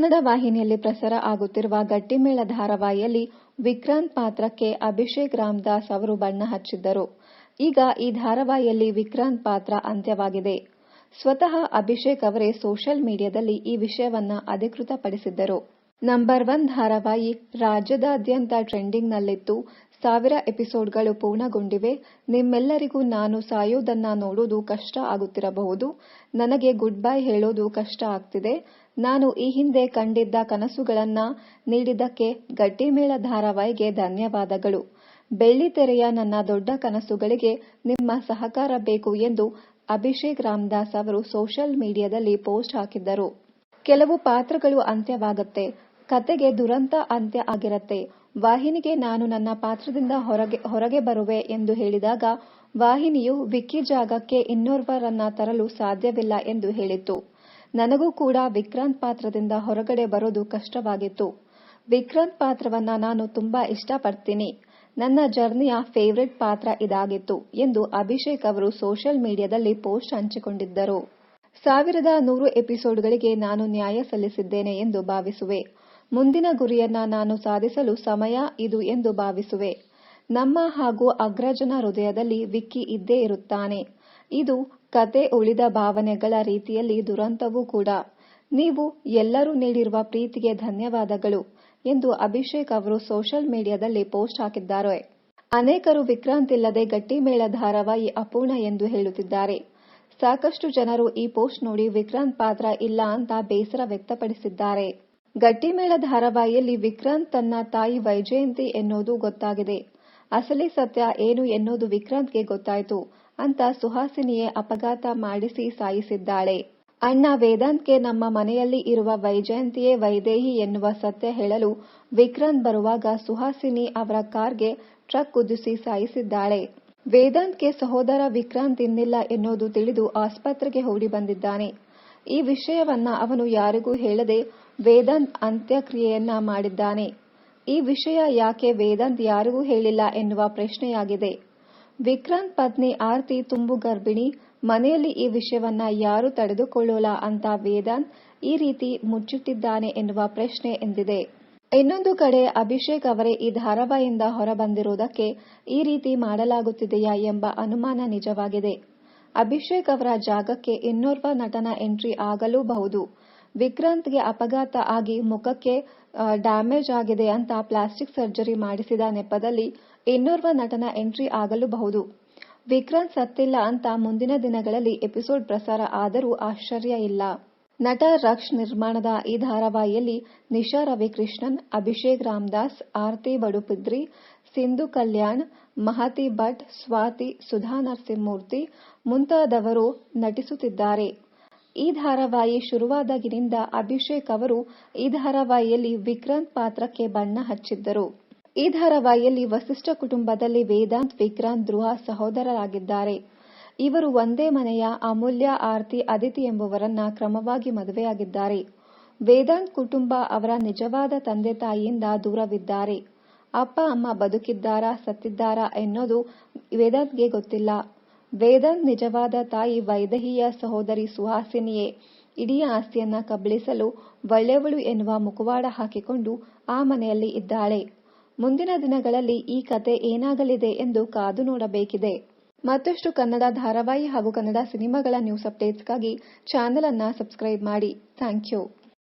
ಕನ್ನಡ ವಾಹಿನಿಯಲ್ಲಿ ಪ್ರಸಾರ ಆಗುತ್ತಿರುವ ಗಟ್ಟಿಮೇಳ ಧಾರಾವಾಹಿಯಲ್ಲಿ ವಿಕ್ರಾಂತ್ ಪಾತ್ರಕ್ಕೆ ಅಭಿಷೇಕ್ ರಾಮದಾಸ್ ಅವರು ಬಣ್ಣ ಹಚ್ಚಿದ್ದರು. ಈಗ ಈ ಧಾರಾವಾಹಿಯಲ್ಲಿ ವಿಕ್ರಾಂತ್ ಪಾತ್ರ ಅಂತ್ಯವಾಗಿದೆ. ಸ್ವತಃ ಅಭಿಷೇಕ್ ಅವರೇ ಸೋಷಿಯಲ್ ಮೀಡಿಯಾದಲ್ಲಿ ಈ ವಿಷಯವನ್ನ ಅಧಿಕೃತಪಡಿಸಿದ್ದರು. ನಂಬರ್ 1 ಧಾರಾವಾಹಿ ರಾಜ್ಯದಾದ್ಯಂತ ಟ್ರೆಂಡಿಂಗ್ನಲ್ಲಿತ್ತು. 1000 ಎಪಿಸೋಡ್ಗಳು ಪೂರ್ಣಗೊಂಡಿವೆ. ನಿಮ್ಮೆಲ್ಲರಿಗೂ ನಾನು ಸಾಯೋದನ್ನ ನೋಡೋದು ಕಷ್ಟ ಆಗುತ್ತಿರಬಹುದು. ನನಗೆ ಗುಡ್ ಬೈ ಹೇಳೋದು ಕಷ್ಟ ಆಗ್ತಿದೆ. ನಾನು ಈ ಹಿಂದೆ ಕಂಡಿದ್ದ ಕನಸುಗಳನ್ನ ನೀಡಿದ್ದಕ್ಕೆ ಗಟ್ಟಿಮೇಳ ಧಾರಾವಾಹಿಗೆ ಧನ್ಯವಾದಗಳು. ಬೆಳ್ಳಿತೆರೆಯ ನನ್ನ ದೊಡ್ಡ ಕನಸುಗಳಿಗೆ ನಿಮ್ಮ ಸಹಕಾರ ಬೇಕು ಎಂದು ಅಭಿಷೇಕ್ ರಾಮದಾಸ್ ಅವರು ಸೋಷಿಯಲ್ ಮೀಡಿಯಾದಲ್ಲಿ ಪೋಸ್ಟ್ ಹಾಕಿದ್ದರು. ಕೆಲವು ಪಾತ್ರಗಳು ಅಂತ್ಯವಾಗತ್ತೆ. ಕತೆಗೆ ದುರಂತ ಅಂತ್ಯ ಆಗಿರತ್ತೆ. ವಾಹಿನಿಗೆ ನಾನು ನನ್ನ ಪಾತ್ರದಿಂದ ಹೊರಗೆ ಬರುವೆ ಎಂದು ಹೇಳಿದಾಗ ವಾಹಿನಿಯು ವಿಕ್ಕಿ ಜಾಗಕ್ಕೆ ಇನ್ನೋರ್ವರನ್ನ ತರಲು ಸಾಧ್ಯವಿಲ್ಲ ಎಂದು ಹೇಳಿತ್ತು. ನನಗೂ ಕೂಡ ವಿಕ್ರಾಂತ್ ಪಾತ್ರದಿಂದ ಹೊರಗಡೆ ಬರೋದು ಕಷ್ಟವಾಗಿತ್ತು. ವಿಕ್ರಾಂತ್ ಪಾತ್ರವನ್ನ ನಾನು ತುಂಬಾ ಇಷ್ಟಪಡ್ತೀನಿ. ನನ್ನ ಜರ್ನಿಯ ಫೇವರಿಟ್ ಪಾತ್ರ ಇದಾಗಿತ್ತು ಎಂದು ಅಭಿಷೇಕ್ ಅವರು ಸೋಷಿಯಲ್ ಮೀಡಿಯಾದಲ್ಲಿ ಪೋಸ್ಟ್ ಹಂಚಿಕೊಂಡಿದ್ದರು. 1100 ಎಪಿಸೋಡ್ಗಳಿಗೆ ನಾನು ನ್ಯಾಯ ಸಲ್ಲಿಸಿದ್ದೇನೆ ಎಂದು ಭಾವಿಸುವೆ. ಮುಂದಿನ ಗುರಿಯನ್ನ ನಾನು ಸಾಧಿಸಲು ಸಮಯ ಇದು ಎಂದು ಭಾವಿಸುವೆ. ನಮ್ಮ ಹಾಗೂ ಅಗ್ರಜನ ಹೃದಯದಲ್ಲಿ ವಿಕ್ಕಿ ಇದ್ದೇ ಇರುತ್ತಾನೆ. ಇದು ಕತೆ ಉಳಿದ ಭಾವನೆಗಳ ರೀತಿಯಲ್ಲಿ ದುರಂತವೂ ಕೂಡ. ನೀವು ಎಲ್ಲರೂ ನೀಡಿರುವ ಪ್ರೀತಿಗೆ ಧನ್ಯವಾದಗಳು ಎಂದು ಅಭಿಷೇಕ್ ಅವರು ಸೋಷಿಯಲ್ ಮೀಡಿಯಾದಲ್ಲಿ ಪೋಸ್ಟ್ ಹಾಕಿದ್ದಾರೆ. ಅನೇಕರು ವಿಕ್ರಾಂತ್ ಇಲ್ಲದೆ ಗಟ್ಟಿಮೇಳ ಧಾರಾವಾಹಿ ಅಪೂರ್ಣ ಎಂದು ಹೇಳುತ್ತಿದ್ದಾರೆ. ಸಾಕಷ್ಟು ಜನರು ಈ ಪೋಸ್ಟ್ ನೋಡಿ ವಿಕ್ರಾಂತ್ ಪಾತ್ರ ಇಲ್ಲ ಅಂತ ಬೇಸರ ವ್ಯಕ್ತಪಡಿಸಿದ್ದಾರೆ. ಗಟ್ಟಿಮೇಳ ಧಾರಾವಾಹಿಯಲ್ಲಿ ವಿಕ್ರಾಂತ್ ತನ್ನ ತಾಯಿ ವೈಜಯಂತಿ ಎನ್ನೋದು ಗೊತ್ತಾಗಿದೆ. ಅಸಲಿ ಸತ್ಯ ಏನು ಎನ್ನೋದು ವಿಕ್ರಾಂತ್ಗೆ ಗೊತ್ತಾಯ್ತು ಅಂತ ಸುಹಾಸಿನಿಯೇ ಅಪಘಾತ ಮಾಡಿಸಿ ಸಾಯಿಸಿದ್ದಾಳೆ. ಅಣ್ಣ ವೇದಾಂತ್ಗೆ ನಮ್ಮ ಮನೆಯಲ್ಲಿ ಇರುವ ವೈಜಯಂತಿಯೇ ವೈದೇಹಿ ಎನ್ನುವ ಸತ್ಯ ಹೇಳಲು ವಿಕ್ರಾಂತ್ ಬರುವಾಗ ಸುಹಾಸಿನಿ ಅವರ ಕಾರ್ಗೆ ಟ್ರಕ್ ಗುದ್ದಿಸಿ ಸಾಯಿಸಿದ್ದಾಳೆ. ವೇದಾಂತ್ಗೆ ಸಹೋದರ ವಿಕ್ರಾಂತ್ ಇನ್ನಿಲ್ಲ ಎನ್ನೋದು ತಿಳಿದು ಆಸ್ಪತ್ರೆಗೆ ಓಡಿ ಬಂದಿದ್ದಾನೆ. ಈ ವಿಷಯವನ್ನ ಅವನು ಯಾರಿಗೂ ಹೇಳದೆ ವೇದಾಂತ್ ಅಂತ್ಯಕ್ರಿಯೆಯನ್ನ ಮಾಡಿದ್ದಾನೆ. ಈ ವಿಷಯ ಯಾಕೆ ವೇದಾಂತ್ ಯಾರಿಗೂ ಹೇಳಿಲ್ಲ ಎನ್ನುವ ಪ್ರಶ್ನೆಯಾಗಿದೆ. ವಿಕ್ರಾಂತ್ ಪತ್ನಿ ಆರ್ತಿ ತುಂಬು ಗರ್ಭಿಣಿ. ಮನೆಯಲ್ಲಿ ಈ ವಿಷಯವನ್ನ ಯಾರು ತಡೆದುಕೊಳ್ಳೋಲ್ಲ ಅಂತ ವೇದಾಂತ್ ಈ ರೀತಿ ಮುಚ್ಚಿಟ್ಟಿದ್ದಾನೆ ಎನ್ನುವ ಪ್ರಶ್ನೆ ಎಂದಿದೆ. ಇನ್ನೊಂದು ಕಡೆ ಅಭಿಷೇಕ್ ಅವರೇ ಈ ಧಾರಾವಾಹಿಯಿಂದ ಹೊರಬಂದಿರೋದಕ್ಕೆ ಈ ರೀತಿ ಮಾಡಲಾಗುತ್ತಿದೆಯಾ ಎಂಬ ಅನುಮಾನ ನಿಜವಾಗಿದೆ. ಅಭಿಷೇಕ್ ಅವರ ಜಾಗಕ್ಕೆ ಇನ್ನೋರ್ವ ನಟನ ಎಂಟ್ರಿ ಆಗಲೂಬಹುದು. ವಿಕ್ರಾಂತ್ಗೆ ಅಪಘಾತ ಆಗಿ ಮುಖಕ್ಕೆ ಡ್ಯಾಮೇಜ್ ಆಗಿದೆ ಅಂತ ಪ್ಲಾಸ್ಟಿಕ್ ಸರ್ಜರಿ ಮಾಡಿಸಿದ ನೆಪದಲ್ಲಿ ಇನ್ನೋರ್ವ ನಟನ ಎಂಟ್ರಿ ಆಗಲೂಬಹುದು. ವಿಕ್ರಾಂತ್ ಸತ್ತಿಲ್ಲ ಅಂತ ಮುಂದಿನ ದಿನಗಳಲ್ಲಿ ಎಪಿಸೋಡ್ ಪ್ರಸಾರ ಆದರೂ ಆಶ್ಚರ್ಯ ಇಲ್ಲ. ನಟ ರಕ್ಷ್ ನಿರ್ಮಾಣದ ಈ ಧಾರಾವಾಹಿಯಲ್ಲಿ ನಿಶಾ ರವಿಕೃಷ್ಣನ್, ಅಭಿಷೇಕ್ ರಾಮದಾಸ್, ಆರ್ತಿ ಬಡುಪಿದ್ರಿ, ಸಿಂಧು ಕಲ್ಯಾಣ್, ಮಹತಿ ಭಟ್, ಸ್ವಾತಿ, ಸುಧಾ ನರಸಿಂಹಮೂರ್ತಿ ಮುಂತಾದವರು ನಟಿಸುತ್ತಿದ್ದಾರೆ. ಈ ಧಾರಾವಾಹಿ ಶುರುವಾದಾಗಿನಿಂದ ಅಭಿಷೇಕ್ ಅವರು ಈ ಧಾರಾವಾಹಿಯಲ್ಲಿ ವಿಕ್ರಾಂತ್ ಪಾತ್ರಕ್ಕೆ ಬಣ್ಣ ಹಚ್ಚಿದ್ದರು. ಈ ಧಾರಾವಾಹಿಯಲ್ಲಿ ವಸಿಷ್ಠ ಕುಟುಂಬದಲ್ಲಿ ವೇದಾಂತ್, ವಿಕ್ರಾಂತ್, ಧ್ರುವ ಸಹೋದರರಾಗಿದ್ದಾರೆ. ಇವರು ಒಂದೇ ಮನೆಯ ಅಮೂಲ್ಯ, ಆರ್ತಿ, ಅದಿತಿ ಎಂಬುವರನ್ನ ಕ್ರಮವಾಗಿ ಮದುವೆಯಾಗಿದ್ದಾರೆ. ವೇದಾಂತ್ ಕುಟುಂಬ ಅವರ ನಿಜವಾದ ತಂದೆ ತಾಯಿಯಿಂದ ದೂರವಿದ್ದಾರೆ. ಅಪ್ಪ ಅಮ್ಮ ಬದುಕಿದ್ದಾರಾ ಸತ್ತಿದ್ದಾರಾ ಎನ್ನೋದು ವೇದಾಂತ್ಗೆ ಗೊತ್ತಿಲ್ಲ. ವೇದಾಂತ್ ನಿಜವಾದ ತಾಯಿ ವೈದೇಹಿಯ ಸಹೋದರಿ ಸುಹಾಸಿನಿಯೇ. ಇಡೀ ಆಸ್ತಿಯನ್ನ ಕಬಳಿಸಲು ಒಳ್ಳೆಯವಳು ಎನ್ನುವ ಮುಖವಾಡ ಹಾಕಿಕೊಂಡು ಆ ಮನೆಯಲ್ಲಿ ಇದ್ದಾಳೆ. ಮುಂದಿನ ದಿನಗಳಲ್ಲಿ ಈ ಕತೆ ಏನಾಗಲಿದೆ ಎಂದು ಕಾದು ನೋಡಬೇಕಿದೆ. ಮತ್ತಷ್ಟು ಕನ್ನಡ ಧಾರಾವಾಹಿ ಹಾಗೂ ಕನ್ನಡ ಸಿನಿಮಾಗಳ ನ್ಯೂಸ್ ಅಪ್ಡೇಟ್ಸ್ಗಾಗಿ ಚಾನೆಲ್ ಅನ್ನ ಸಬ್ಸ್ಕ್ರೈಬ್ ಮಾಡಿ. Thank you.